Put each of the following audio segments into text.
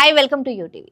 Hi welcome to UTV.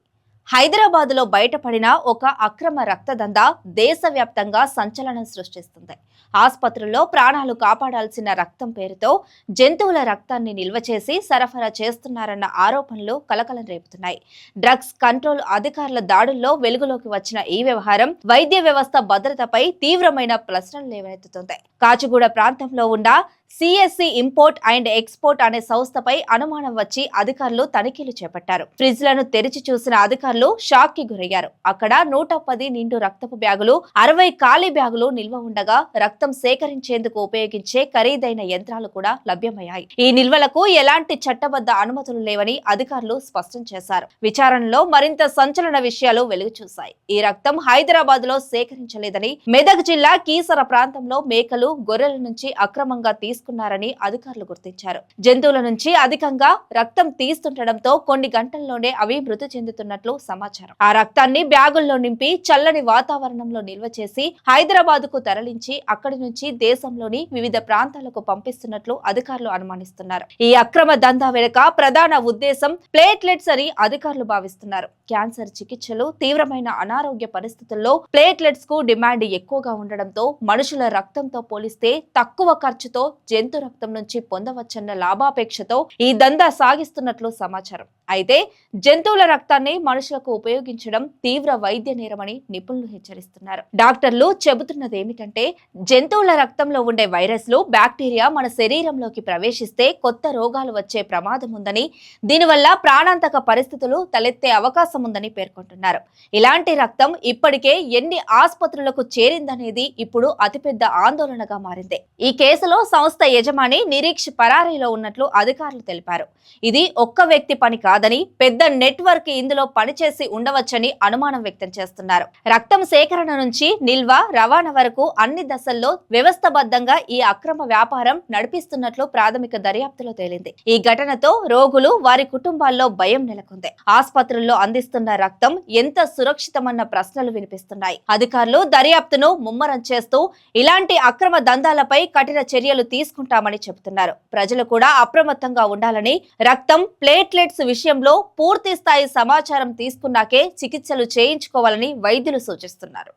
హైదరాబాద్లో బయటపడిన ఒక అక్రమ రక్తదందా దేశవ్యాప్తంగా సంచలనం సృష్టిస్తుంది. ఆసుపత్రుల్లో ప్రాణాలు కాపాడాల్సిన రక్తం పేరుతో జంతువుల రక్తాన్ని నిల్వ చేసి సరఫరా చేస్తున్నారన్న ఆరోపణలు కలకలం రేపుతున్నాయి. డ్రగ్స్ కంట్రోల్ అధికారుల దాడుల్లో వెలుగులోకి వచ్చిన ఈ వ్యవహారం వైద్య వ్యవస్థ భద్రతపై తీవ్రమైన ప్రశ్నలు లేవనెత్తుతుంది. కాచిగూడ ప్రాంతంలో ఉన్న సిఎస్సి ఇంపోర్ట్ అండ్ ఎక్స్పోర్ట్ అనే సంస్థపై అనుమానం వచ్చి అధికారులు తనిఖీలు చేపట్టారు. ఫ్రిడ్జ్లను తెరిచి చూసిన అధికారులు షాక్ కి గురయ్యారు. అక్కడ 110 నిండు రక్తపు బ్యాగులు, 60 ఖాళీ బ్యాగులు నిల్వ ఉండగా రక్తం సేకరించేందుకు ఉపయోగించే ఖరీదైన యంత్రాలు కూడా లభ్యమయ్యాయి. ఈ నిల్వలకు ఎలాంటి చట్టబద్ధ అనుమతులు లేవని అధికారులు స్పష్టం చేశారు. విచారణలో మరింత సంచలన విషయాలు వెలుగు చూశాయి. ఈ రక్తం హైదరాబాద్ లో సేకరించలేదని, మెదక్ జిల్లా కీసర ప్రాంతంలో మేకలు, గొర్రెల నుంచి అక్రమంగా తీసుకున్నారని అధికారులు గుర్తించారు. జంతువుల నుంచి అధికంగా రక్తం తీస్తుండటంతో కొన్ని గంటల్లోనే అవి మృతి చెందుతున్నట్లు సమాచారం. ఆ రక్తాన్ని బ్యాగుల్లో నింపి చల్లని వాతావరణంలో నిల్వ చేసి హైదరాబాద్ కు తరలించి అక్కడి నుంచి దేశంలోని వివిధ ప్రాంతాలకు పంపిస్తున్నట్లు అధికారులు అనుమానిస్తున్నారు. ఈ అక్రమ దందా వెనుక ప్రధాన ఉద్దేశం ప్లేట్లెట్స్ అని అధికారులు భావిస్తున్నారు. క్యాన్సర్ చికిత్సలు, తీవ్రమైన అనారోగ్య పరిస్థితుల్లో ప్లేట్లెట్స్ కు డిమాండ్ ఎక్కువగా ఉండడంతో మనుషుల రక్తంతో పోలిస్తే తక్కువ ఖర్చుతో జంతు రక్తం నుంచి పొందవచ్చన్న లాభాపేక్షతో ఈ దందా సాగిస్తున్నట్లు సమాచారం. అయితే జంతువుల రక్తాన్ని మనుషులకు ఉపయోగించడం తీవ్ర వైద్య నేరమని నిపుణులు హెచ్చరిస్తున్నారు. డాక్టర్లు చెబుతున్నదేమిటంటే జంతువుల రక్తంలో ఉండే వైరస్లు, బ్యాక్టీరియా మన శరీరంలోకి ప్రవేశిస్తే కొత్త రోగాలు వచ్చే ప్రమాదం ఉందని, దీనివల్ల ప్రాణాంతక పరిస్థితులు తలెత్తే అవకాశం ఉందని పేర్కొంటున్నారు. ఇలాంటి రక్తం ఇప్పటికే ఎన్ని ఆసుపత్రులకు చేరిందనేది ఇప్పుడు అతిపెద్ద ఆందోళనగా మారింది. ఈ కేసులో సంస్థ యజమాని నిరీక్ష్ పరారీలో ఉన్నట్లు అధికారులు తెలిపారు. ఇది ఒక్క వ్యక్తి పని కాదని, పెద్ద నెట్వర్క్ ఇందులో పనిచేసి ఉండవచ్చని అనుమానం వ్యక్తం చేస్తున్నారు. రక్తం సేకరణ నుంచి నిల్వ, రవాణా వరకు అన్ని దశల్లో వ్యవస్థబద్ధంగా ఈ అక్రమ వ్యాపారం నడిపిస్తున్నట్లు ప్రాథమిక దర్యాప్తులో తేలింది. ఈ ఘటనతో రోగులు, వారి కుటుంబాల్లో భయం నెలకొంది. ఆసుపత్రుల్లో అందిస్తున్న రక్తం ఎంత సురక్షితమన్న ప్రశ్నలు వినిపిస్తున్నాయి. అధికారులు దర్యాప్తును ముమ్మరం చేస్తూ ఇలాంటి అక్రమ దందాలపై కఠిన చర్యలు తీసుకుంటామని చెబుతున్నారు. ప్రజలు కూడా అప్రమత్తంగా ఉండాలని, రక్తం, ప్లేట్లెట్స్ విషయంలో పూర్తి స్థాయి సమాచారం తీసుకున్నాకే చికిత్సలు చేయించుకోవాలని వైద్యులు సూచిస్తున్నారు.